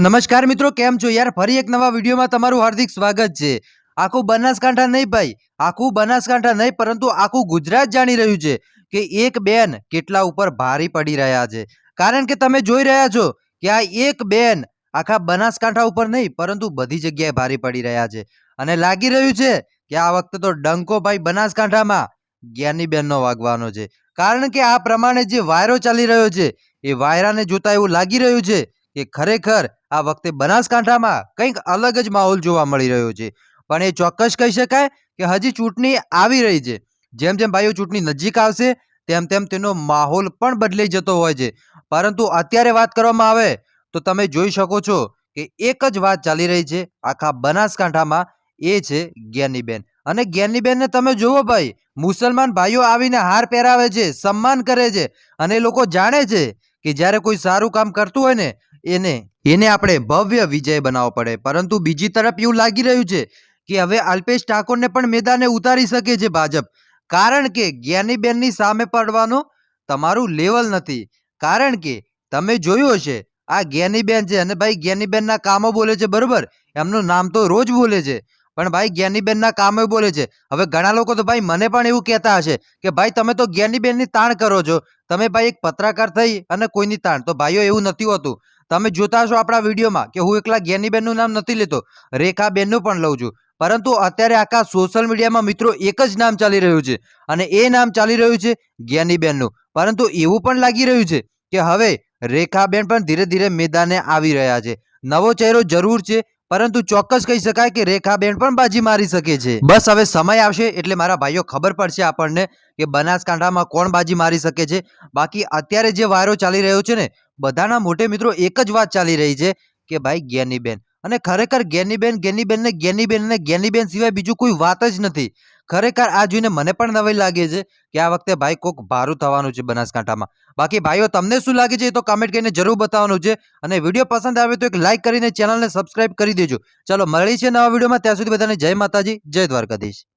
તો નમસ્કાર મિત્રો, કેમ છો યાર? ફરી એક નવા વિડીયોમાં તમારું હાર્દિક સ્વાગત છે. આખું બનાસકાંઠા નહીં ભાઈ, આખું બનાસકાંઠા નહીં પરંતુ આખું ગુજરાત જાણી રહ્યું છે કે એક બેન કેટલા ઉપર ભારી પડી રહ્યા છે. કારણ કે તમે જોઈ રહ્યા છો કે આ એક બેન આખા બનાસકાંઠા ઉપર નહીં પરંતુ બધી જગ્યાએ ભારી પડી રહ્યા છે. અને લાગી રહ્યું છે કે આ વખતે તો ડંકો ભાઈ બનાસકાંઠામાં જ્ઞાનીબેનનો વાગવાનો છે. કારણ કે આ પ્રમાણે જે વાયરો ચાલી રહ્યો છે એ વાયરાને જોતા એવું લાગી રહ્યું છે કે ખરેખર આ વખતે બનાસકાંઠામાં કંઈક અલગ જ માહોલ જોવા મળી રહ્યો છે. પણ એ ચોક્કસ કહી શકાય કે હજી ચૂંટણી આવી રહી છે. જેમ જેમ ભાઈઓ ચૂંટણી નજીક આવશે તેમ તેમ તેનો માહોલ પણ બદલાઈ જતો હોય છે. પરંતુ અત્યારે વાત કરવામાં આવે તો તમે જોઈ શકો છો કે એક જ વાત ચાલી રહી છે આખા બનાસકાંઠામાં, એ છે જ્ઞાનીબેન. અને જ્ઞાનીબેનને તમે જુઓ ભાઈ, મુસલમાન ભાઈઓ આવીને હાર પહેરાવે છે, સન્માન કરે છે અને એ લોકો જાણે છે કે જ્યારે કોઈ સારું કામ કરતું હોય ને એને આપણે ભવ્ય વિજય બનાવવો પડે. પરંતુ બીજી તરફ એવું લાગી રહ્યું છે કે હવે અલ્પેશ ઠાકોરને પણ મેદાને ઉતારી શકે છે ભાજપ. કારણ કે જ્ઞાનીબેનની સામે પડવાનું તમારું લેવલ નથી. કારણ કે તમે જોયું હશે આ જ્ઞાનીબેન છે અને ભાઈ જ્ઞાનીબેનના કામો બોલે છે, બરોબર, એમનું નામ તો રોજ બોલે છે પણ ભાઈ જ્ઞાનીબેનના કામો બોલે છે. હવે ઘણા લોકો તો ભાઈ મને પણ એવું કહેતા હશે કે ભાઈ તમે તો જ્ઞાનીબેનની તાણ કરો છો, તમે ભાઈ એક પત્રકાર થઈ અને કોઈની તાણ. તો ભાઈઓ એવું નથી હોતું. તમે જોતા હશો આપણા વિડીયોમાં કે હું એકલા જ્ઞાનીબેનનું નામ નથી લેતો, રેખાબેનનું પણ લઉં છું. પરંતુ અત્યારે આખા સોશિયલ મીડિયામાં મિત્રો એક જ નામ ચાલી રહ્યું છે અને એ નામ ચાલી રહ્યું છે જ્ઞાનીબેનનું. પરંતુ એવું પણ લાગી રહ્યું છે કે હવે રેખાબેન પણ ધીરે ધીરે મેદાને આવી રહ્યા છે. નવો ચહેરો જરૂર છે પરંતુ ચોક્કસ કહી શકાય કે રેખાબેન પણ બાજી મારી શકે છે. બસ હવે સમય આવશે એટલે મારા ભાઈઓ ખબર પડશે આપણને કે બનાસકાંઠામાં કોણ બાજી મારી શકે છે. બાકી અત્યારે જે વાયરો ચાલી રહ્યો છે ને, બધાના મોઢે મિત્રો એક જ વાત ચાલી રહી છે કે ભાઈ જ્ઞાનીબેન. અને ખરેખર જ્ઞાનીબેન સિવાય બીજું કોઈ વાત જ નથી. ખરેખર આ જોઈને મને પણ નવાઈ લાગે છે કે આ વખતે ભાઈ કોક ભારું થવાનું છે બનાસકાંઠામાં. બાકી ભાઈઓ તમને શું લાગે છે એ તો કમેન્ટ કરીને જરૂર બતાવવાનું છે. અને વિડીયો પસંદ આવે તો એક લાઈક કરીને ચેનલને સબસ્ક્રાઇબ કરી દેજો. ચલો મળીએ છીએ નવા વિડીયોમાં. ત્યાં સુધી બધાને જય માતાજી, જય દ્વારકાધીશ.